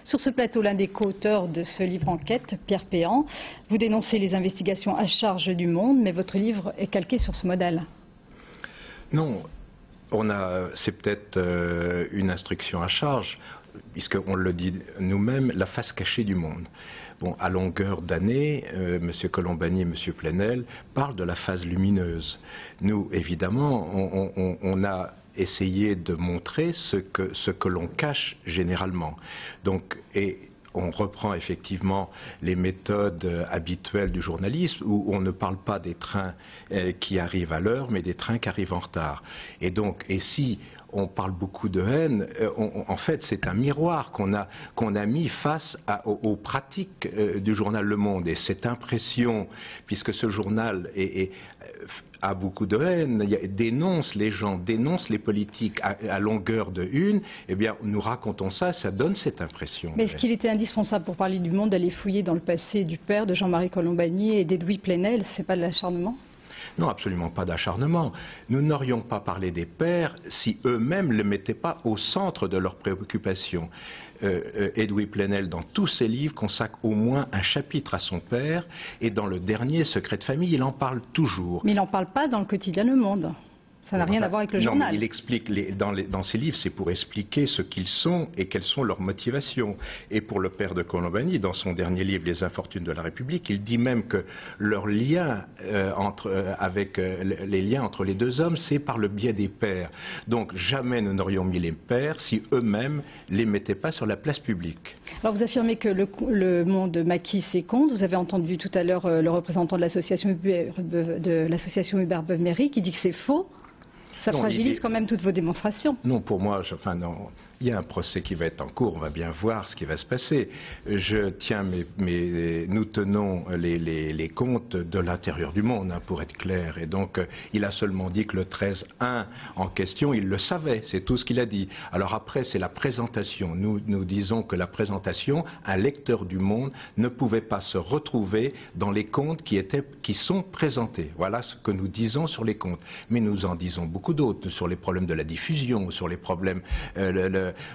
Sur ce plateau, l'un des co-auteurs de ce livre enquête, Pierre Péan, vous dénoncez les investigations à charge du Monde, mais votre livre est calqué sur ce modèle. Non, c'est peut-être une instruction à charge, puisqu'on le dit nous-mêmes, la face cachée du Monde. Bon, à longueur d'année, M. Colombani et M. Plenel parlent de la phase lumineuse. Nous, évidemment, on a essayé de montrer ce que l'on cache généralement. Donc, on reprend effectivement les méthodes habituelles du journalisme où on ne parle pas des trains qui arrivent à l'heure, mais des trains qui arrivent en retard. Et si on parle beaucoup de haine, en fait c'est un miroir qu'on a mis face aux pratiques du journal Le Monde. Et cette impression, puisque ce journal a beaucoup de haine, dénonce les gens, dénonce les politiques à longueur de une, eh bien nous racontons ça donne cette impression. Mais est-ce qu'il était indispensable pour parler du Monde d'aller fouiller dans le passé du père de Jean-Marie Colombani et d'Edoui Plenel? C'est pas de l'acharnement? Non, absolument pas d'acharnement. Nous n'aurions pas parlé des pères si eux-mêmes ne le mettaient pas au centre de leurs préoccupations. Edoui Plenel, dans tous ses livres, consacre au moins un chapitre à son père, et dans le dernier, Secret de famille, il en parle toujours. Mais il n'en parle pas dans le quotidien Le Monde. Ça n'a rien à voir avec le journal. Non, mais il explique, dans ses livres, c'est pour expliquer ce qu'ils sont et quelles sont leurs motivations. Et pour le père de Colombani, dans son dernier livre, Les infortunes de la République, il dit même que leur lien les liens entre les deux hommes, c'est par le biais des pères. Donc jamais nous n'aurions mis les pères si eux-mêmes ne les mettaient pas sur la place publique. Alors vous affirmez que le Monde maquille ses comptes. Vous avez entendu tout à l'heure le représentant de l'association Hubert Beuve-Méry qui dit que c'est faux. Ça fragilise quand même toutes vos démonstrations. Non, pour moi, non. Il y a un procès qui va être en cours, on va bien voir ce qui va se passer. Nous tenons les comptes de l'intérieur du Monde, pour être clair. Et donc, il a seulement dit que le 13-1 en question, il le savait, c'est tout ce qu'il a dit. Alors après, c'est la présentation. Nous disons que la présentation, un lecteur du Monde ne pouvait pas se retrouver dans les comptes qui sont présentés. Voilà ce que nous disons sur les comptes. Mais nous en disons beaucoup d'autres, sur les problèmes de la diffusion, sur les problèmes...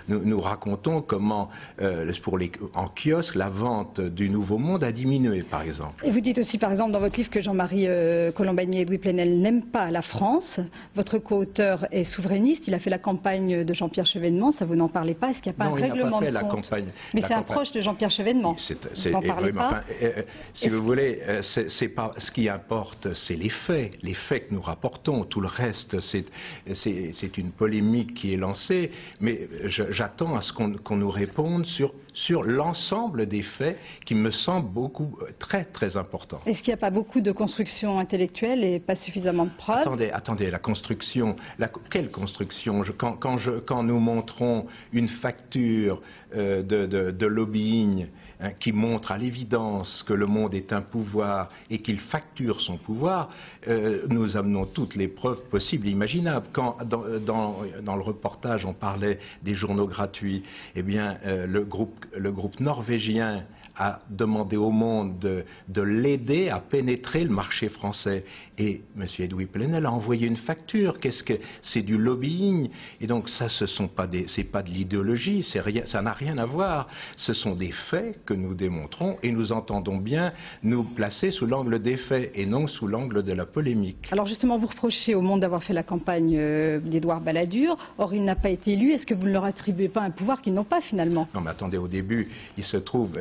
Nous racontons comment, en kiosque, la vente du Nouveau Monde a diminué, par exemple. Et vous dites aussi, par exemple, dans votre livre que Jean-Marie Colombani et Edoui Plenel n'aiment pas la France. Votre co-auteur est souverainiste, il a fait la campagne de Jean-Pierre Chevènement, ça vous n'en parlez pas? Est-ce qu'il n'y a pas un règlement de compte? Mais c'est un proche de Jean-Pierre Chevènement. Vous n'en parlez pas? Si vous voulez, ce qui importe, c'est les faits que nous rapportons. Tout le reste, c'est une polémique qui est lancée, mais j'attends à ce qu'on nous réponde sur l'ensemble des faits qui me semblent très très importants. Est-ce qu'il n'y a pas beaucoup de construction intellectuelle et pas suffisamment de preuves? Attendez, la construction, quelle construction? Quand nous montrons une facture de lobbying qui montre à l'évidence que le Monde est un pouvoir et qu'il facture son pouvoir, nous amenons toutes les preuves possibles et imaginables. Quand dans le reportage on parlait des journaux gratuits, eh bien le groupe norvégien a demandé au Monde de l'aider à pénétrer le marché français. Et M. Edoui Plenel a envoyé une facture. C'est du lobbying. Et donc ça, c'est pas de l'idéologie, ça n'a rien à voir. Ce sont des faits que nous démontrons et nous entendons bien nous placer sous l'angle des faits et non sous l'angle de la polémique. Alors justement, vous reprochez au Monde d'avoir fait la campagne d'Édouard Balladur. Or, il n'a pas été élu. Est-ce que vous ne leur attribuez pas un pouvoir qu'ils n'ont pas finalement? Non, mais attendez, au début, il se trouve...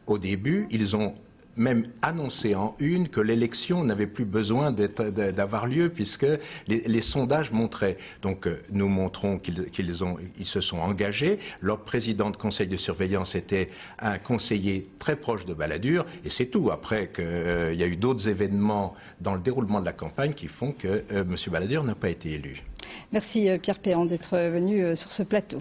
au début, ils ont même annoncé en une que l'élection n'avait plus besoin d'avoir lieu puisque les sondages montraient. Donc nous montrons qu'ils se sont engagés. Leur président de conseil de surveillance était un conseiller très proche de Balladur et c'est tout. Après qu'il y a eu d'autres événements dans le déroulement de la campagne qui font que M. Balladur n'a pas été élu. Merci Pierre Péan d'être venu sur ce plateau.